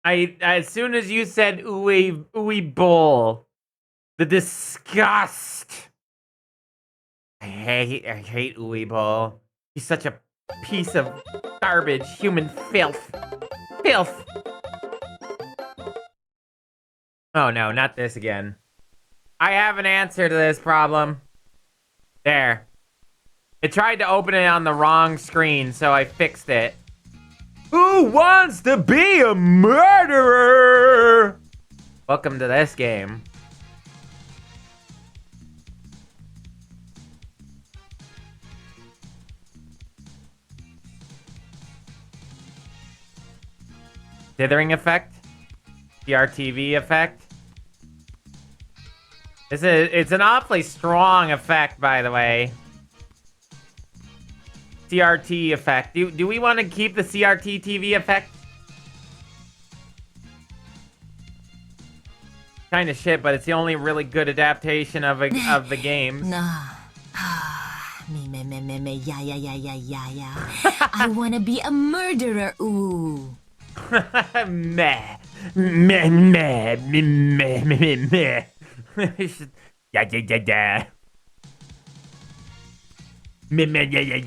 As soon as you said ooey bowl, the disgust. I hate ooey bowl. He's such a piece of garbage, human filth. Filth. Oh no, not this again. I have an answer to this problem. There. It tried to open it on the wrong screen, so I fixed it. Who wants to be a murderer? Welcome to this game. Dithering effect? CRTV effect? It's an awfully strong effect, by the way. CRT effect. Do we want to keep the CRT TV effect? Kind of shit, but it's the only really good adaptation of the games. Yeah. I wanna be a murderer, ooh. Meh. Meh, meh, meh, meh, meh, meh. Yeah.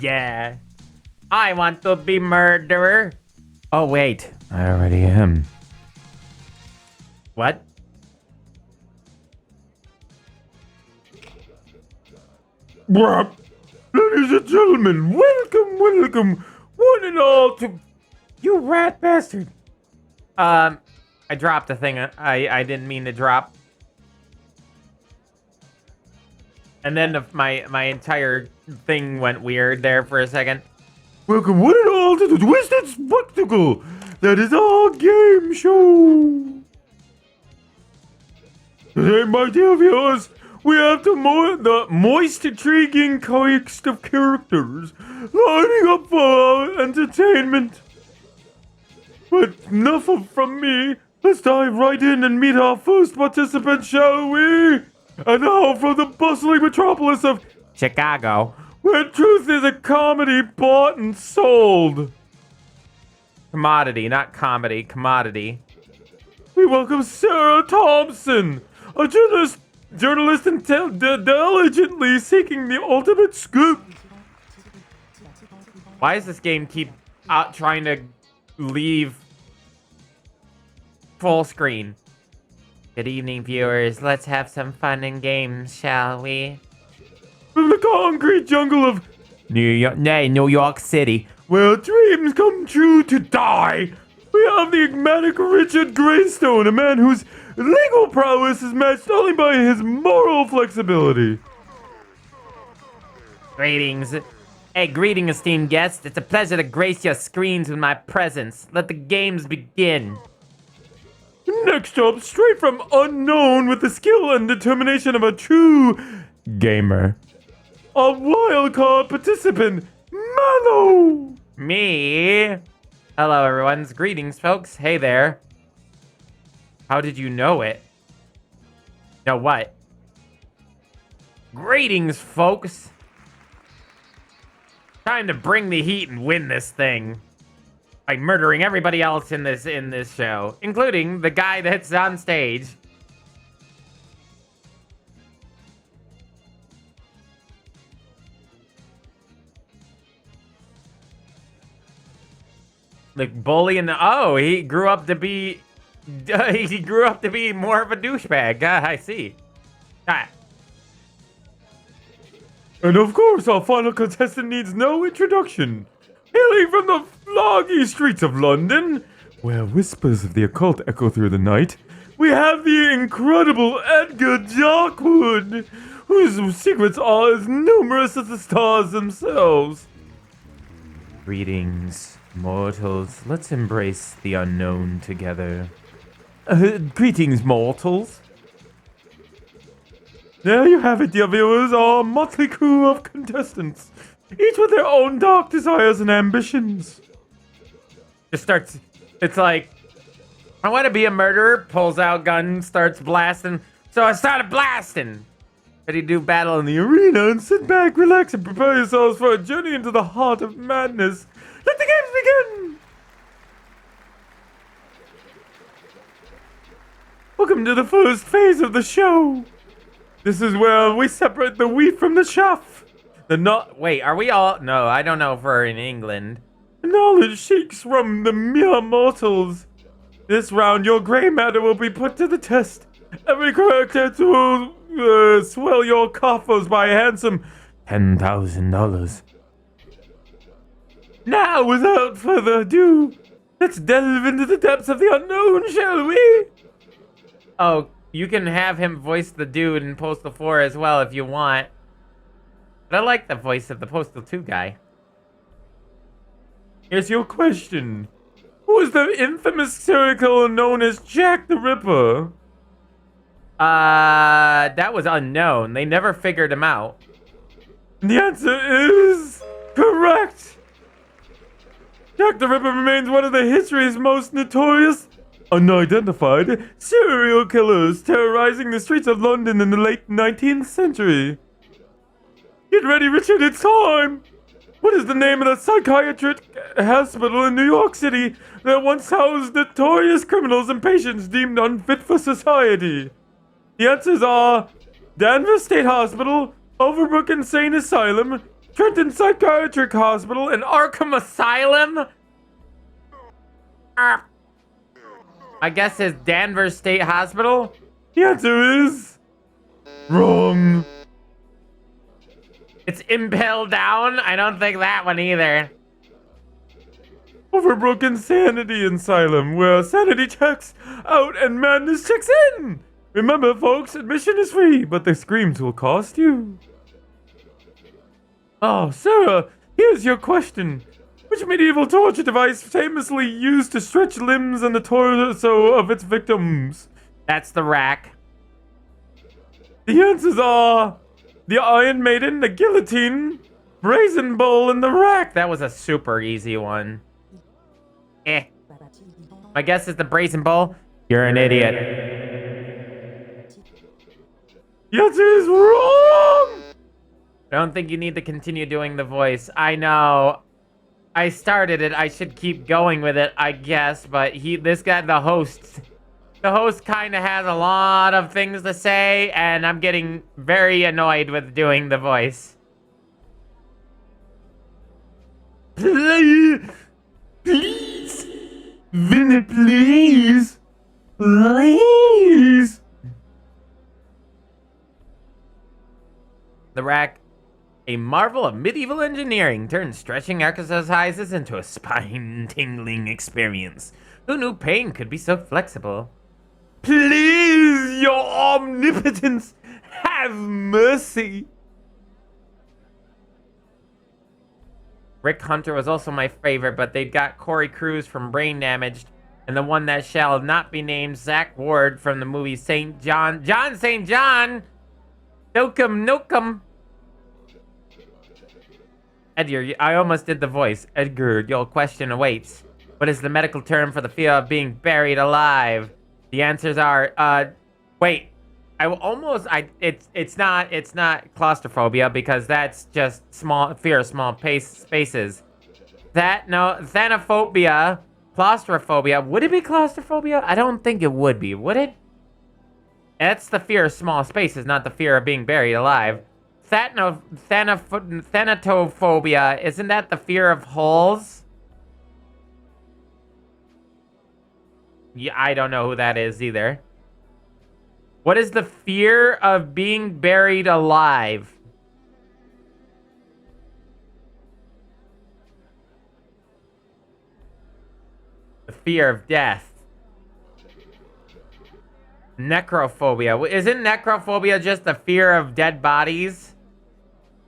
Yeah. I want to be murderer. Oh, wait. I already am. What? Ladies and gentlemen, welcome, one and all to... You rat bastard. I dropped a thing I didn't mean to drop. And then my entire thing went weird there for a second. Welcome one and all to the Twisted Spectacle. That is our game show. Today, my dear viewers, we have the moist, intriguing cast of characters lining up for our entertainment. But enough from me. Let's dive right in and meet our first participant, shall we? And now from the bustling metropolis of Chicago, where truth is a comedy bought and sold. Commodity, not comedy, commodity. We welcome Sarah Thompson, a journalist diligently seeking the ultimate scoop. Why does this game keep trying to leave full screen? Good evening, viewers. Let's have some fun and games, shall we? From the concrete jungle of New York City, where dreams come true to die, we have the enigmatic Richard Greystone, a man whose legal prowess is matched only by his moral flexibility. Greetings. Hey, greeting, esteemed guests. It's a pleasure to grace your screens with my presence. Let the games begin. Next up, straight from unknown with the skill and determination of a true gamer, a wildcard participant, MalO! Me? Hello, everyone. Greetings, folks. Hey there. How did you know it? Know what? Greetings, folks. Time to bring the heat and win this thing. By murdering everybody else in this show, including the guy that's on stage. Like bully and he grew up to be more of a douchebag. I see. And of course, our final contestant needs no introduction. Hailing from the foggy streets of London, where whispers of the occult echo through the night, we have the incredible Edgar Darkwood, whose secrets are as numerous as the stars themselves. Greetings, mortals. Let's embrace the unknown together. Greetings, mortals. There you have it, dear viewers, our motley crew of contestants. Each with their own dark desires and ambitions. Just starts, it's like, I want to be a murderer, pulls out gun, starts blasting. So I started blasting. Ready to do battle in the arena and sit back, relax, and prepare yourselves for a journey into the heart of madness. Let the games begin! Welcome to the first phase of the show. This is where we separate the wheat from the chaff. Wait, are we all? No, I don't know if we're in England. The knowledge shakes from the mere mortals. This round, your gray matter will be put to the test. Every correct answer will swell your coffers by a handsome $10,000. Now, without further ado, let's delve into the depths of the unknown, shall we? Oh, you can have him voice the dude in Postal 4 as well if you want. But I like the voice of the Postal 2 guy. Here's your question. Who is the infamous serial killer known as Jack the Ripper? That was unknown. They never figured him out. The answer is correct. Jack the Ripper remains one of the history's most notorious, unidentified serial killers terrorizing the streets of London in the late 19th century. Get ready, Richard, it's time! What is the name of the psychiatric hospital in New York City that once housed notorious criminals and patients deemed unfit for society? The answers are Danvers State Hospital, Overbrook Insane Asylum, Trenton Psychiatric Hospital, and Arkham Asylum? I guess it's Danvers State Hospital? The answer is wrong. It's Impel Down? I don't think that one either. Overbrook Insanity Asylum, where sanity checks out and madness checks in. Remember, folks, admission is free, but the screams will cost you. Oh, Sarah, here's your question. Which medieval torture device famously used to stretch limbs and the torso of its victims? That's the rack. The answers are the Iron Maiden, the guillotine, brazen bull, and the rack. That was a super easy one. My guess is the brazen bull. You're an idiot. The answer is wrong. I don't think you need to continue doing the voice. I know. I started it. I should keep going with it, I guess. But this guy, the host kind of has a lot of things to say, and I'm getting very annoyed with doing the voice. Please, Vinny, please, please. The rack, a marvel of medieval engineering, turns stretching exercises into a spine-tingling experience. Who knew pain could be so flexible? Please, your omnipotence, have mercy. Rick Hunter was also my favorite, but they've got Corey Cruz from Brain Damaged, and the one that shall not be named, Zach Ward from the movie St. John. John St. John! Nokum, nokum. Edgar, I almost did the voice. Edgar, your question awaits. What is the medical term for the fear of being buried alive? The answers are, wait. It's not claustrophobia because that's just fear of small spaces. Xenophobia, claustrophobia. Would it be claustrophobia? I don't think it would be, would it? That's the fear of small spaces, not the fear of being buried alive. Thanatophobia, isn't that the fear of holes? Yeah, I don't know who that is either. What is the fear of being buried alive? The fear of death. Necrophobia. Isn't necrophobia just the fear of dead bodies?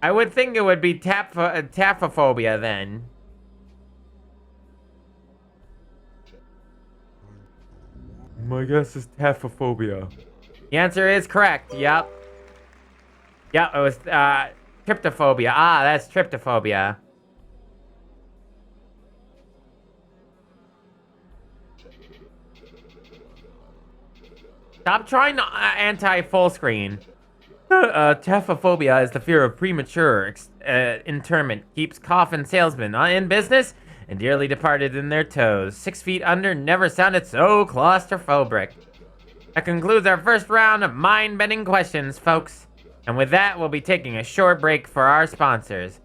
I would think it would be taphophobia then. My guess is taphophobia. The answer is correct. Yep. Yep, it was tryptophobia. Ah, that's tryptophobia. Stop trying to anti-full screen. Taphophobia is the fear of premature interment. Keeps coffin salesmen in business and dearly departed in their toes. 6 feet under never sounded so claustrophobic. That concludes our first round of mind-bending questions, folks. And with that, we'll be taking a short break for our sponsors.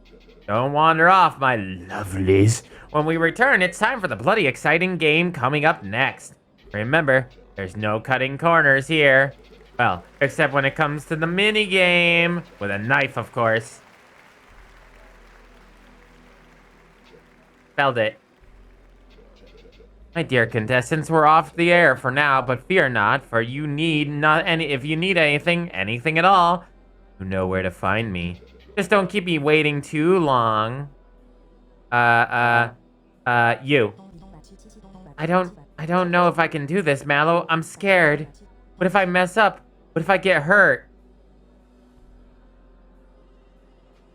Don't wander off, my lovelies. When we return, it's time for the bloody exciting game coming up next. Remember, there's no cutting corners here. Well, except when it comes to the mini game. With a knife, of course. Spelled it. My dear contestants, we're off the air for now, but fear not, for you need not any. If you need anything at all, you know where to find me. Just don't keep me waiting too long. You. I don't know if I can do this, Mallow. I'm scared. What if I mess up? What if I get hurt?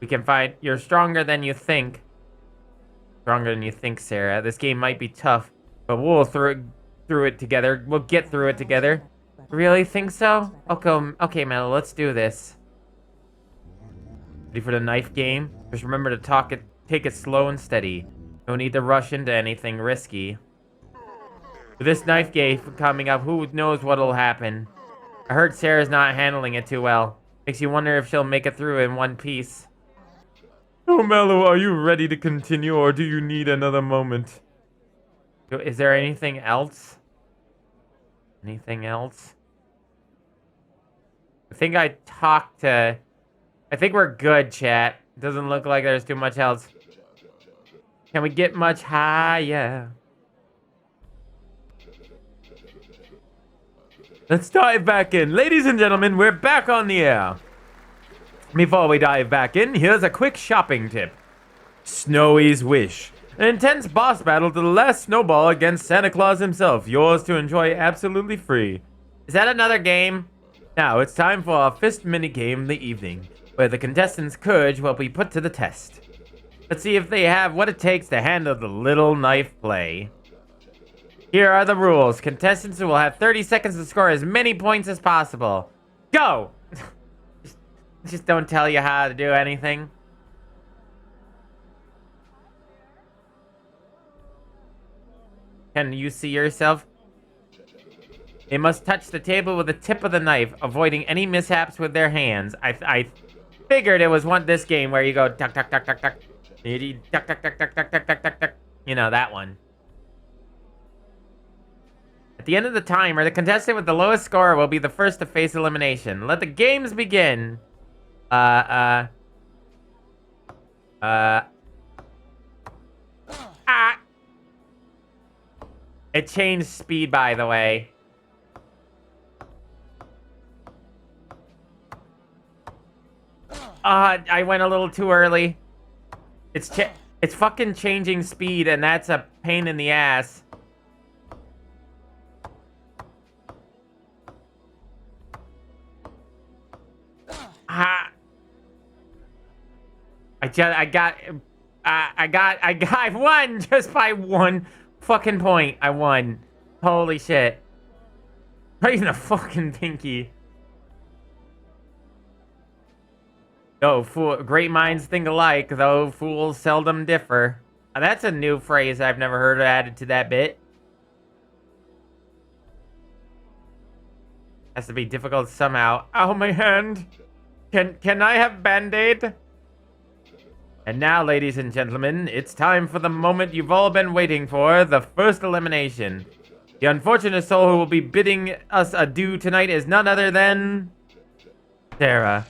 We can fight. You're stronger than you think. Stronger than you think, Sarah. This game might be tough, but we'll through it together. We'll get through it together. Really think so? Okay, Mallow, let's do this. Ready for the knife game? Just remember to take it slow and steady. No need to rush into anything risky. With this knife game coming up, who knows what'll happen? I heard Sarah's not handling it too well. Makes you wonder if she'll make it through in one piece. Oh, Mallow, are you ready to continue, or do you need another moment? Is there anything else? Anything else? I think we're good, chat. Doesn't look like there's too much else. Can we get much higher? Let's dive back in. Ladies and gentlemen, we're back on the air. Before we dive back in, here's a quick shopping tip. Snowy's Wish. An intense boss battle to the last snowball against Santa Claus himself. Yours to enjoy absolutely free. Is that another game? Now it's time for our first minigame of the evening, where the contestants' courage will be put to the test. Let's see if they have what it takes to handle the little knife play. Here are the rules. Contestants will have 30 seconds to score as many points as possible. Go! just don't tell you how to do anything. Can you see yourself? They must touch the table with the tip of the knife, avoiding any mishaps with their hands. I figured it was this game where you go tuck tuck tuck tuck tuck. Tuck tuck tuck tuck tuck tuck tuck tuck tuck. You know, that one. At the end of the timer, the contestant with the lowest score will be the first to face elimination. Let the games begin. It changed speed, by the way. I went a little too early. It's fucking changing speed, and that's a pain in the ass. I won just by one fucking point. I won. Holy shit. Right in the fucking pinky. Oh, great minds think alike, though fools seldom differ. That's a new phrase I've never heard added to that bit. Has to be difficult somehow. Ow, my hand. Can I have Band-Aid? And now, ladies and gentlemen, it's time for the moment you've all been waiting for, the first elimination. The unfortunate soul who will be bidding us adieu tonight is none other than... Sarah.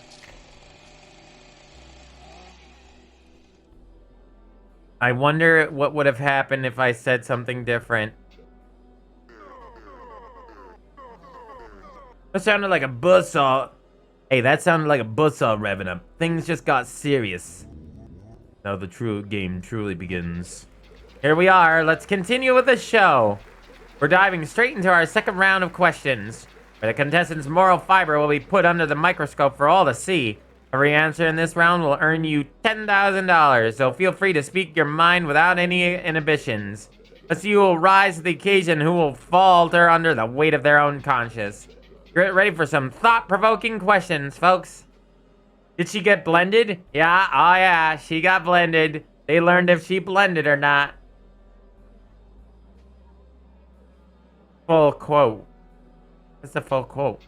I wonder what would have happened if I said something different. That sounded like a buzzsaw. Hey, that sounded like a buzzsaw revving up. Things just got serious. Now the true game truly begins. Here we are. Let's continue with the show. We're diving straight into our second round of questions, where the contestant's moral fiber will be put under the microscope for all to see. Every answer in this round will earn you $10,000, so feel free to speak your mind without any inhibitions. Let's see who will rise to the occasion, who will falter under the weight of their own conscience. Get ready for some thought-provoking questions, folks. Did she get blended? Yeah, oh yeah, she got blended. They learned if she blended or not. Full quote. That's the full quote.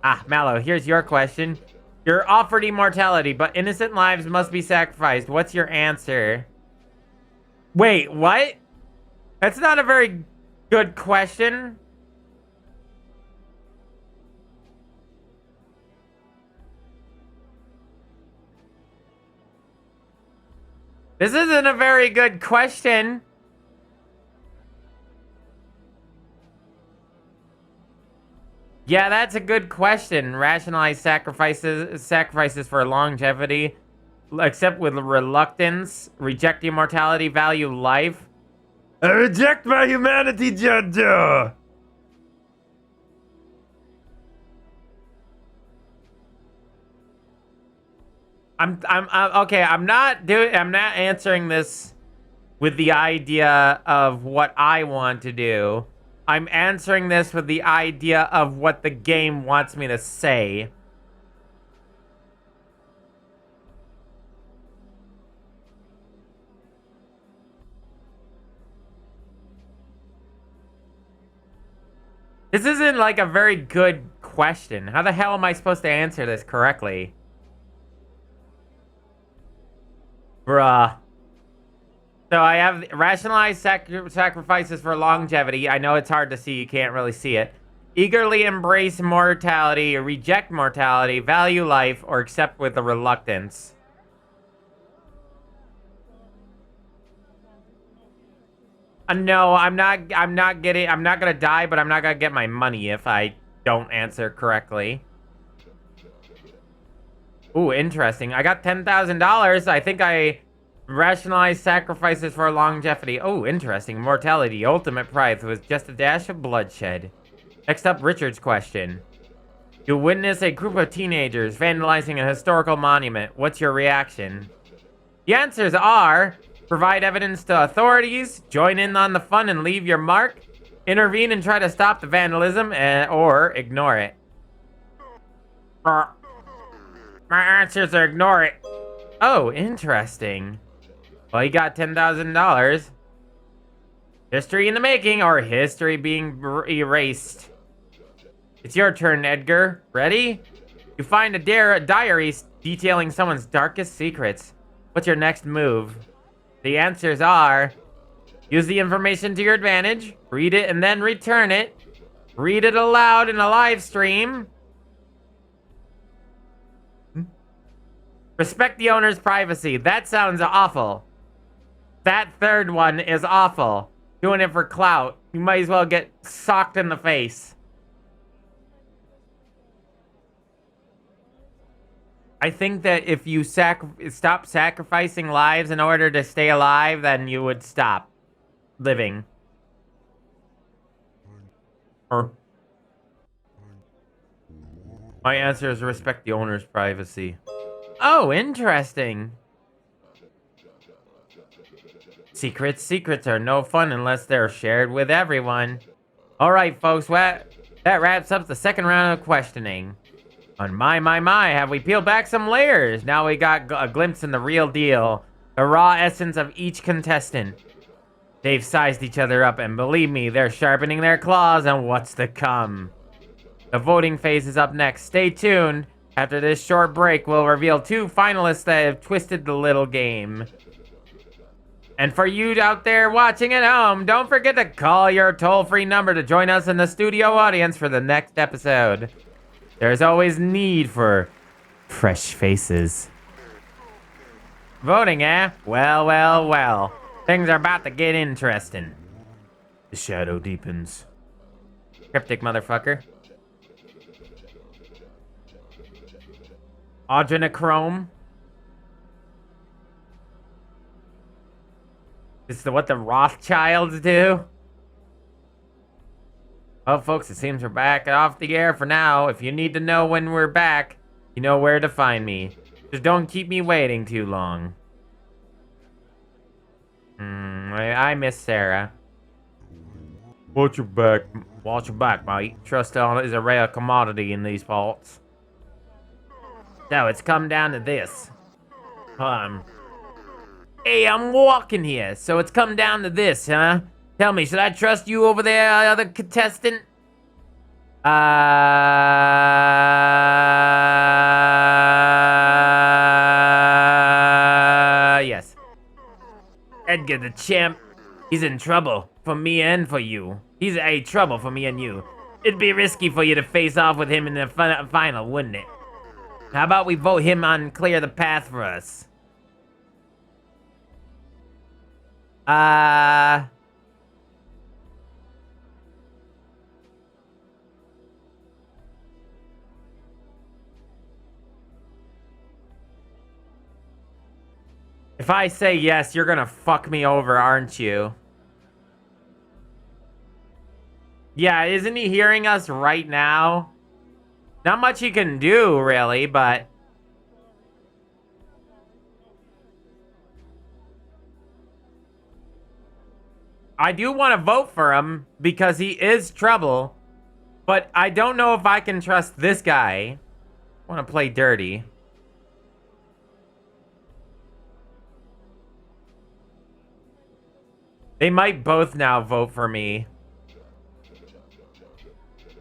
Ah, Mallow, here's your question. You're offered immortality, but innocent lives must be sacrificed. What's your answer? Wait, what? That's not a very good question. This isn't a very good question. Yeah, that's a good question. Rationalize sacrifices for longevity, accept with reluctance, reject immortality, value life. I reject my humanity, Judge. Okay. I'm not answering this with the idea of what I want to do. I'm answering this with the idea of what the game wants me to say. This isn't like a very good question. How the hell am I supposed to answer this correctly? Bruh. So I have rationalized sacrifices for longevity. I know it's hard to see. You can't really see it. Eagerly embrace mortality, reject mortality, value life, or accept with a reluctance. No, I'm not gonna die, but I'm not gonna get my money if I don't answer correctly. Ooh, interesting. I got $10,000. I think I rationalized sacrifices for longevity. Oh, interesting. Mortality, ultimate prize with just a dash of bloodshed. Next up, Richard's question. You witness a group of teenagers vandalizing a historical monument. What's your reaction? The answers are: provide evidence to authorities, join in on the fun and leave your mark, intervene and try to stop the vandalism, or ignore it. My answers are ignore it. Oh, interesting. Well, you got $10,000. History in the making, or history being erased. It's your turn, Edgar. Ready? You find a diary detailing someone's darkest secrets. What's your next move? The answers are: use the information to your advantage, read it and then return it, read it aloud in a live stream, respect the owner's privacy. That sounds awful. That third one is awful. Doing it for clout. You might as well get socked in the face. I think that if you stop sacrificing lives in order to stay alive, then you would stop living. My answer is respect the owner's privacy. Oh, interesting. Secrets are no fun unless they're shared with everyone. All right, folks, that wraps up the second round of questioning. On my, have we peeled back some layers? Now we got a glimpse in the real deal. The raw essence of each contestant. They've sized each other up, and believe me, they're sharpening their claws on what's to come. The voting phase is up next. Stay tuned. After this short break, we'll reveal 2 finalists that have twisted the little game. And for you out there watching at home, don't forget to call your toll-free number to join us in the studio audience for the next episode. There's always need for fresh faces. Voting, eh? Well. Things are about to get interesting. The shadow deepens. Cryptic motherfucker. Adrenochrome. This is what the Rothschilds do? Well, folks, it seems we're back off the air for now. If you need to know when we're back, you know where to find me. Just don't keep me waiting too long. I miss Sarah. Watch your back. Watch your back, mate. Trust is a rare commodity in these parts. So, it's come down to this. Hey, I'm walking here, so it's come down to this, huh? Tell me, should I trust you over there, other contestant? Yes. Edgar the champ, he's in trouble for me and for you. He's a trouble for me and you. It'd be risky for you to face off with him in the final, wouldn't it? How about we vote him on and clear the path for us? If I say yes, you're gonna fuck me over, aren't you? Yeah, isn't he hearing us right now? Not much he can do, really, but... I do want to vote for him because he is trouble, but I don't know if I can trust this guy. I want to play dirty. They might both now vote for me.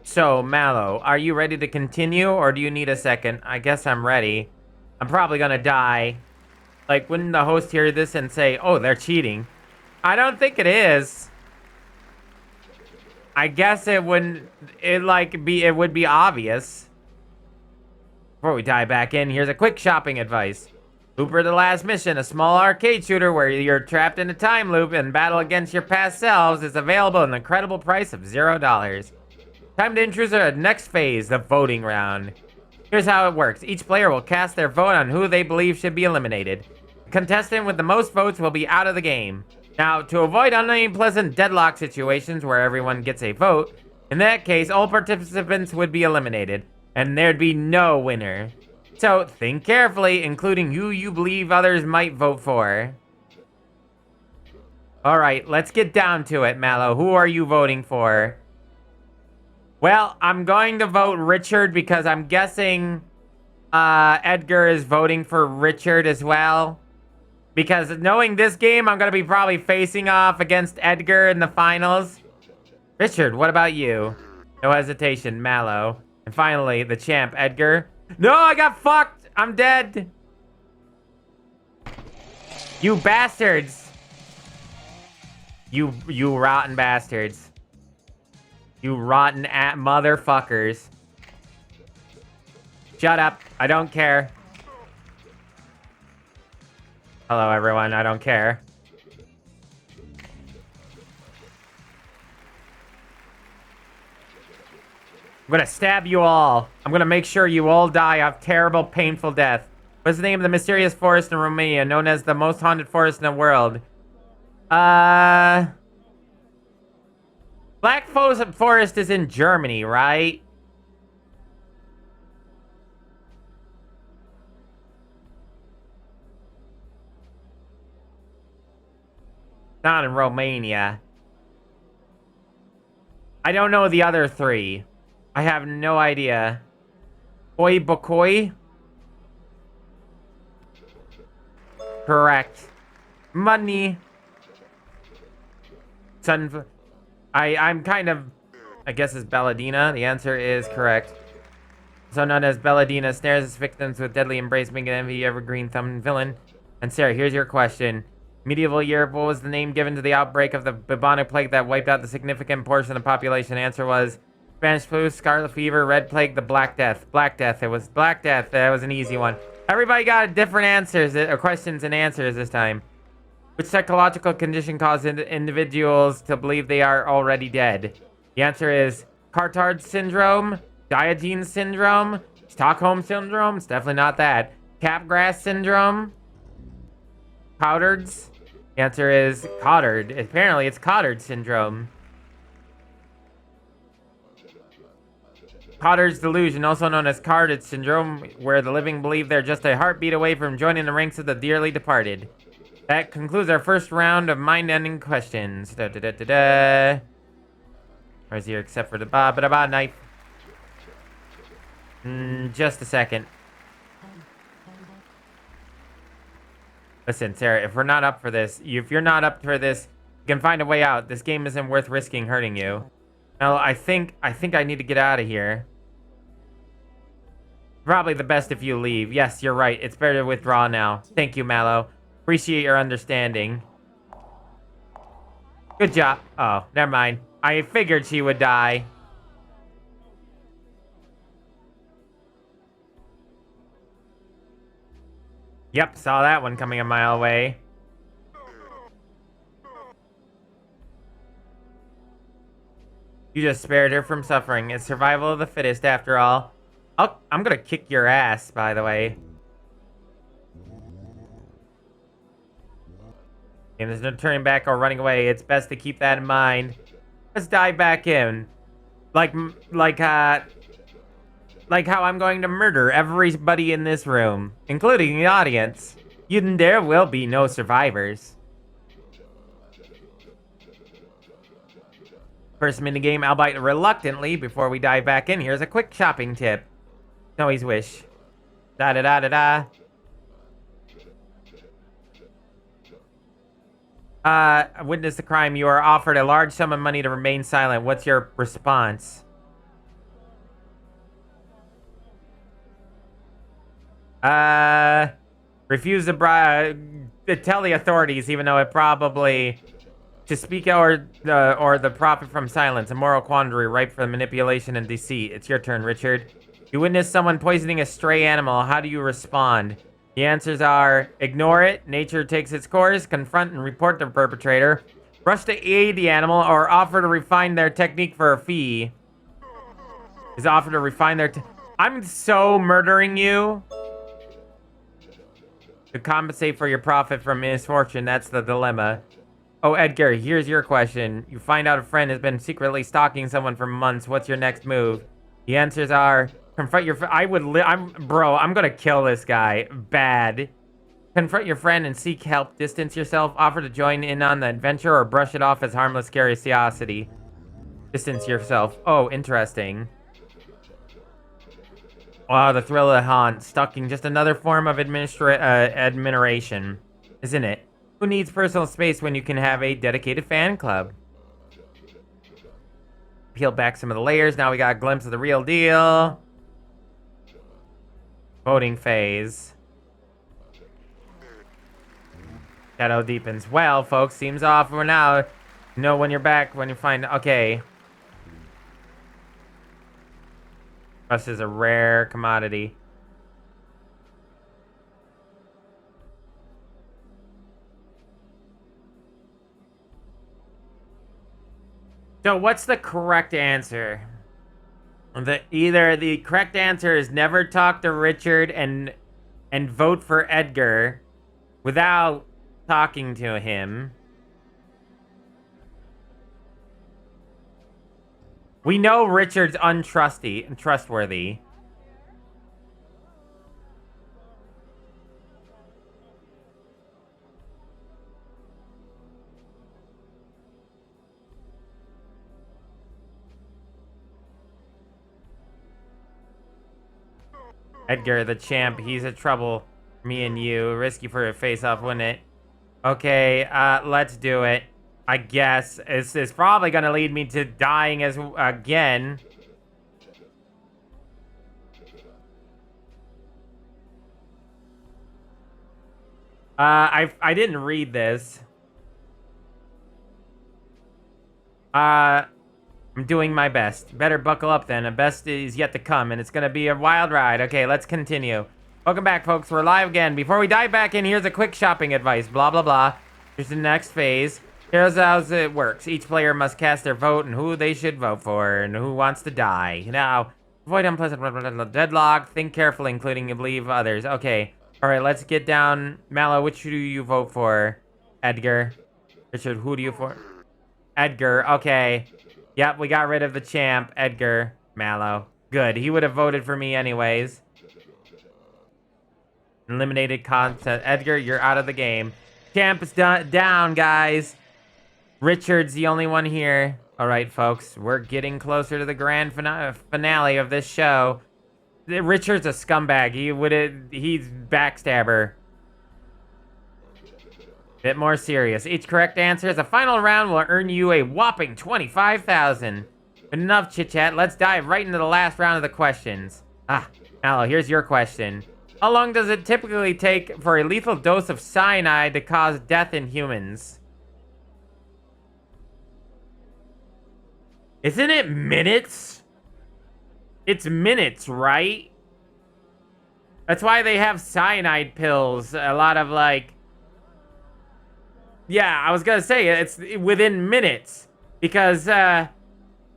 So, MalO, are you ready to continue, or do you need a second? I guess I'm ready. I'm probably gonna die. Like, wouldn't the host hear this and say, oh, they're cheating? I don't think it is. I guess it wouldn't, it would be obvious. Before we dive back in, here's a quick shopping advice. Looper the Last Mission, a small arcade shooter where you're trapped in a time loop and battle against your past selves, is available at an incredible price of $0. Time to introduce our next phase, the voting round. Here's how it works. Each player will cast their vote on who they believe should be eliminated. The contestant with the most votes will be out of the game. Now, to avoid unpleasant deadlock situations where everyone gets a vote, in that case, all participants would be eliminated, and there'd be no winner. So, think carefully, including who you believe others might vote for. Alright, let's get down to it, MalO. Who are you voting for? Well, I'm going to vote Richard because I'm guessing Edgar is voting for Richard as well. Because knowing this game, I'm going to be probably facing off against Edgar in the finals. Richard, what about you? No hesitation, MalO. And finally, the champ, Edgar. No, I got fucked! I'm dead! You bastards! You rotten bastards. You rotten motherfuckers. Shut up. I don't care. Hello, everyone. I don't care. I'm gonna stab you all. I'm gonna make sure you all die a terrible, painful death. What's the name of the mysterious forest in Romania, known as the most haunted forest in the world? Black Forest is in Germany, right? Not in Romania. I don't know the other three. I have no idea. Oi Bokoi? Correct. Money. I'm kind of... I guess it's Belladina. The answer is correct. So known as Belladina, snares its victims with deadly embrace, making envy evergreen thumbed villain. And Sarah, here's your question. Medieval Europe, what was the name given to the outbreak of the bubonic plague that wiped out the significant portion of the population? Answer was Spanish flu, scarlet fever, red plague, the Black Death. Black Death. It was Black Death. That was an easy one. Everybody got different answers, or questions and answers this time. Which psychological condition causes individuals to believe they are already dead? The answer is Cartard syndrome, Diogenes syndrome, Stockholm syndrome. It's definitely not that. Capgras syndrome, Cotard's. The answer is Cotard. Apparently, it's Cotard syndrome. Cotard's delusion, also known as Cotard syndrome, where the living believe they're just a heartbeat away from joining the ranks of the dearly departed. That concludes our first round of mind-ending questions. Where's here except for the ba-ba-da-ba knife? Just a second. Listen, Sarah, if we're not up for this, if you're not up for this, you can find a way out. This game isn't worth risking hurting you. Mallow, I think I need to get out of here. Probably the best if you leave. Yes, you're right. It's better to withdraw now. Thank you, Mallow. Appreciate your understanding. Good job. Oh, never mind. I figured she would die. Yep, saw that one coming a mile away. You just spared her from suffering. It's survival of the fittest, after all. I'm gonna kick your ass, by the way. And there's no turning back or running away. It's best to keep that in mind. Let's dive back in. Like how I'm going to murder everybody in this room, including the audience. There will be no survivors. First minigame, albeit reluctantly, before we dive back in, here's a quick shopping tip. Snowy's wish. Da-da-da-da-da. Witness the crime. You are offered a large sum of money to remain silent. What's your response? Refuse to tell the authorities, even though it probably... To speak or the profit from silence, a moral quandary ripe for manipulation and deceit. It's your turn, Richard. You witness someone poisoning a stray animal. How do you respond? The answers are: ignore it, nature takes its course, confront and report the perpetrator, rush to aid the animal, or offer to refine their technique for a fee. Is offer to refine their... I'm so murdering you. To compensate for your profit from misfortune, that's the dilemma. Oh, Edgar, here's your question. You find out a friend has been secretly stalking someone for months. What's your next move? The answers are: confront your friend. I'm gonna kill this guy. Bad. Confront your friend and seek help. Distance yourself. Offer to join in on the adventure or brush it off as harmless curiosity. Distance yourself. Oh, interesting. Wow, the thrill of the haunt. Stalking, just another form of admiration, isn't it? Who needs personal space when you can have a dedicated fan club? Peel back some of the layers. Now we got a glimpse of the real deal. Voting phase. Shadow deepens. Well, folks, seems off for now. You know when you're back, when you find... Okay. Trust is a rare commodity. So what's the correct answer? Either the correct answer is never talk to Richard and vote for Edgar without talking to him. We know Richard's untrustworthy. Edgar, the champ, he's a trouble. Me and you. Risky for a face-off, wouldn't it? Okay, let's do it. I guess. It's probably gonna lead me to dying again. I didn't read this. I'm doing my best. Better buckle up then. The best is yet to come, and it's gonna be a wild ride. Okay, let's continue. Welcome back, folks. We're live again. Before we dive back in, here's a quick shopping advice. Blah, blah, blah. Here's the next phase. Here's how it works. Each player must cast their vote and who they should vote for and who wants to die. Now, avoid unpleasant deadlock. Think carefully, including believe others. Okay. All right, let's get down. Mallow, which do you vote for? Edgar. Richard, who do you for? Edgar. Okay. Yep, we got rid of the champ. Edgar. Mallow. Good. He would have voted for me anyways. Eliminated contest. Edgar, you're out of the game. Champ is down, guys. Richard's the only one here. All right, folks. We're getting closer to the grand finale of this show. Richard's a scumbag. He's backstabber. Bit more serious. Each correct answer as a final round will earn you a whopping 25,000. Enough chit-chat. Let's dive right into the last round of the questions. Mallow, here's your question. How long does it typically take for a lethal dose of cyanide to cause death in humans? Isn't it minutes? It's minutes, right? That's why they have cyanide pills. A lot of like... Yeah, I was gonna say, it's within minutes. Because,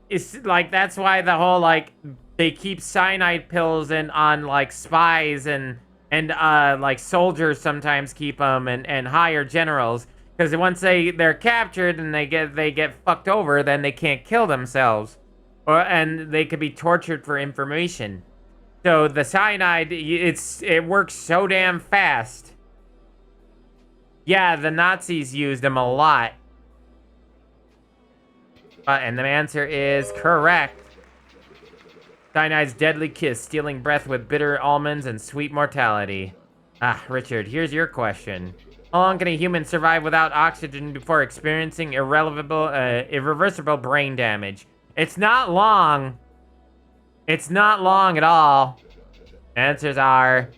it's like, that's why the whole, like, they keep cyanide pills on like, spies and like, soldiers sometimes keep them, and higher generals. Because once they're captured and they get fucked over, then they can't kill themselves. And they could be tortured for information. So the cyanide, it works so damn fast. Yeah, the Nazis used them a lot. And the answer is correct. Cyanide's deadly kiss, stealing breath with bitter almonds and sweet mortality. Richard, here's your question. How long can a human survive without oxygen before experiencing irreversible brain damage? It's not long. It's not long at all. Answers are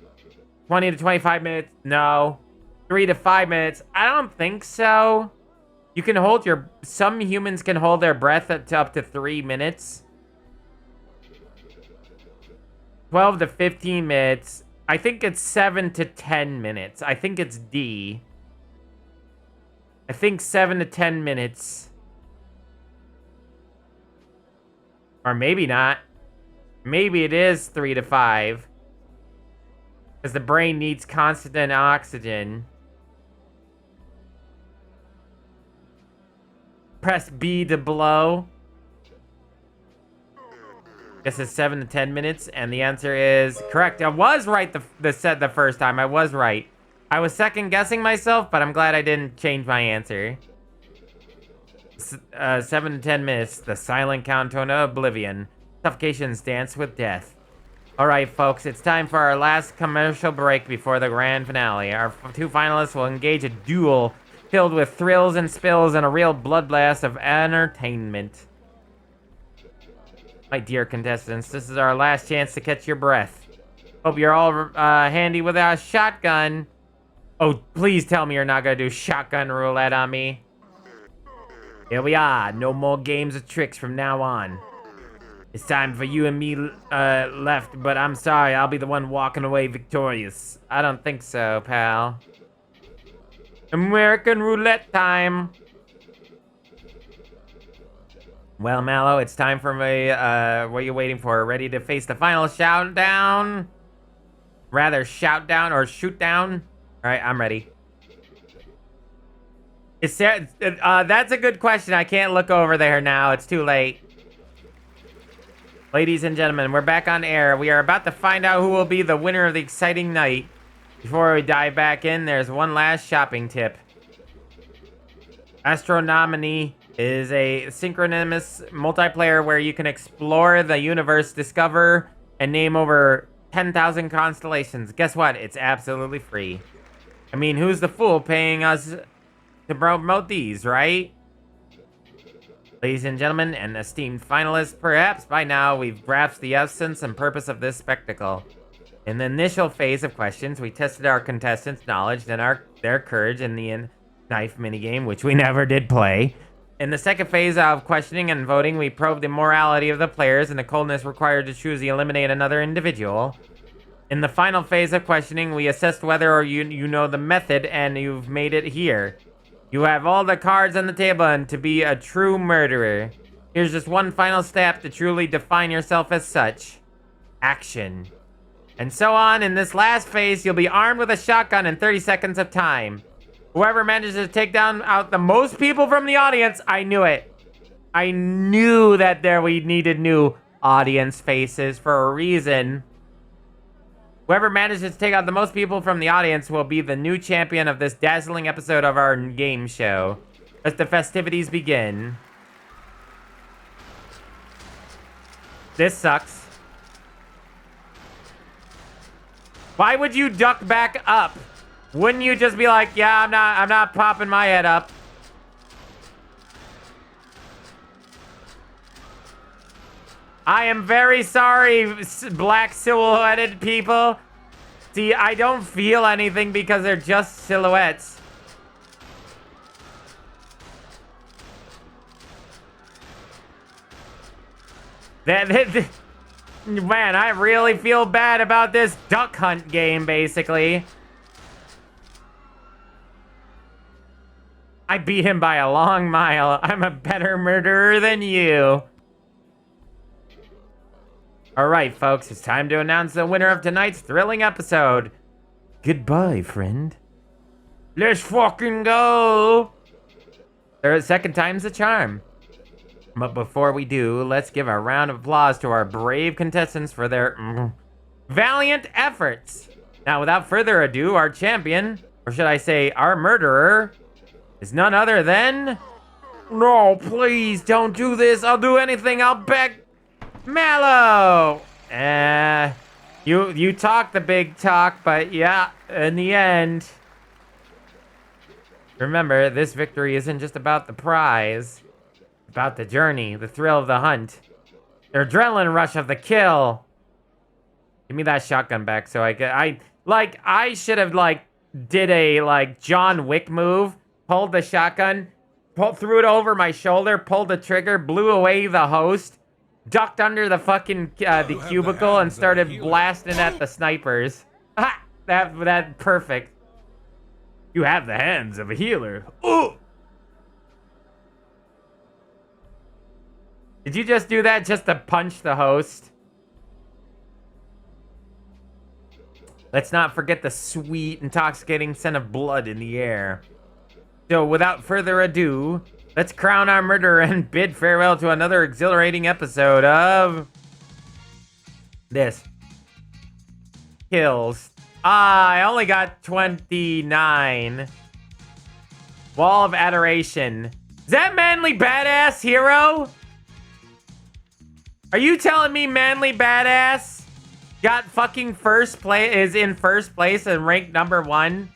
20 to 25 minutes. No. 3 to 5 minutes. I don't think so. You can hold some humans can hold their breath up to 3 minutes. 12 to 15 minutes. I think it's 7 to 10 minutes. I think it's D. I think 7 to 10 minutes. Or maybe not. Maybe it is 3 to 5. Because the brain needs constant oxygen. Press B to blow. Guess it's 7 to 10 minutes, and the answer is correct. I was right the first time. I was right. I was second guessing myself, but I'm glad I didn't change my answer. 7 to 10 minutes. The silent countdown of oblivion. Suffocations dance with death. All right, folks, it's time for our last commercial break before the grand finale. Our 2 finalists will engage a duel filled with thrills and spills and a real bloodbath of entertainment. My dear contestants, this is our last chance to catch your breath. Hope you're all handy with a shotgun. Oh, please tell me you're not gonna do shotgun roulette on me. Here we are. No more games of tricks from now on. It's time for you and me left, but I'm sorry, I'll be the one walking away victorious. I don't think so, pal. American roulette time. Well, Mallow, it's time for me. What are you waiting for? Ready to face the final shout-down? Rather, shout-down or shoot-down? All right, I'm ready. Is there, that's a good question. I can't look over there now. It's too late. Ladies and gentlemen, we're back on air. We are about to find out who will be the winner of the exciting night. Before we dive back in, there's one last shopping tip. Astronomy is a synchronous multiplayer where you can explore the universe, discover, and name over 10,000 constellations. Guess what? It's absolutely free. I mean, who's the fool paying us to promote these, right? Ladies and gentlemen, and esteemed finalists, perhaps by now we've grasped the essence and purpose of this spectacle. In the initial phase of questions, we tested our contestants' knowledge and their courage in the knife minigame, which we never did play. In the second phase of questioning and voting, we probed the morality of the players and the coldness required to choose to eliminate another individual. In the final phase of questioning, we assessed whether you know the method and you've made it here. You have all the cards on the table and to be a true murderer. Here's just one final step to truly define yourself as such. Action. And so on, in this last phase, you'll be armed with a shotgun in 30 seconds of time. Whoever manages to take out the most people from the audience, I knew it. I knew that we needed new audience faces for a reason. Whoever manages to take out the most people from the audience will be the new champion of this dazzling episode of our game show. Let the festivities begin. This sucks. Why would you duck back up? Wouldn't you just be like, yeah, I'm not popping my head up. I am very sorry, black silhouetted people. See, I don't feel anything because they're just silhouettes. Man, I really feel bad about this duck hunt game, basically. I beat him by a long mile. I'm a better murderer than you. All right, folks, it's time to announce the winner of tonight's thrilling episode. Goodbye, friend. Let's fucking go. Second time's the charm. But before we do, let's give a round of applause to our brave contestants for their valiant efforts. Now, without further ado, our champion, or should I say our murderer, is none other than... No, please don't do this. I'll do anything. I'll beg... MalO! You talk the big talk, but yeah, in the end... Remember, this victory isn't just about the prize. It's about the journey, the thrill of the hunt. The adrenaline rush of the kill. Give me that shotgun back so I should have, did a, John Wick move. Pulled the shotgun, threw it over my shoulder, pulled the trigger, blew away the host, ducked under the fucking the cubicle, and started blasting at the snipers. Ha! That perfect. You have the hands of a healer. Ooh! Did you just do that just to punch the host? Let's not forget the sweet, intoxicating scent of blood in the air. So, without further ado, let's crown our murderer and bid farewell to another exhilarating episode of... this. Kills. I only got 29. Wall of Adoration. Is that Manly Badass Hero? Are you telling me Manly Badass got fucking first place, is in first place and ranked number 1?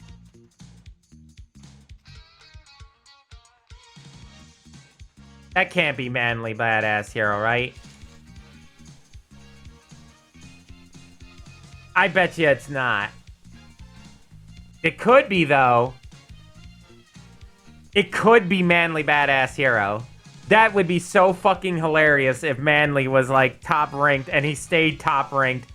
That can't be Manly Badass Hero, right? I bet you it's not. It could be, though. It could be Manly Badass Hero. That would be so fucking hilarious if Manly was, top ranked and he stayed top ranked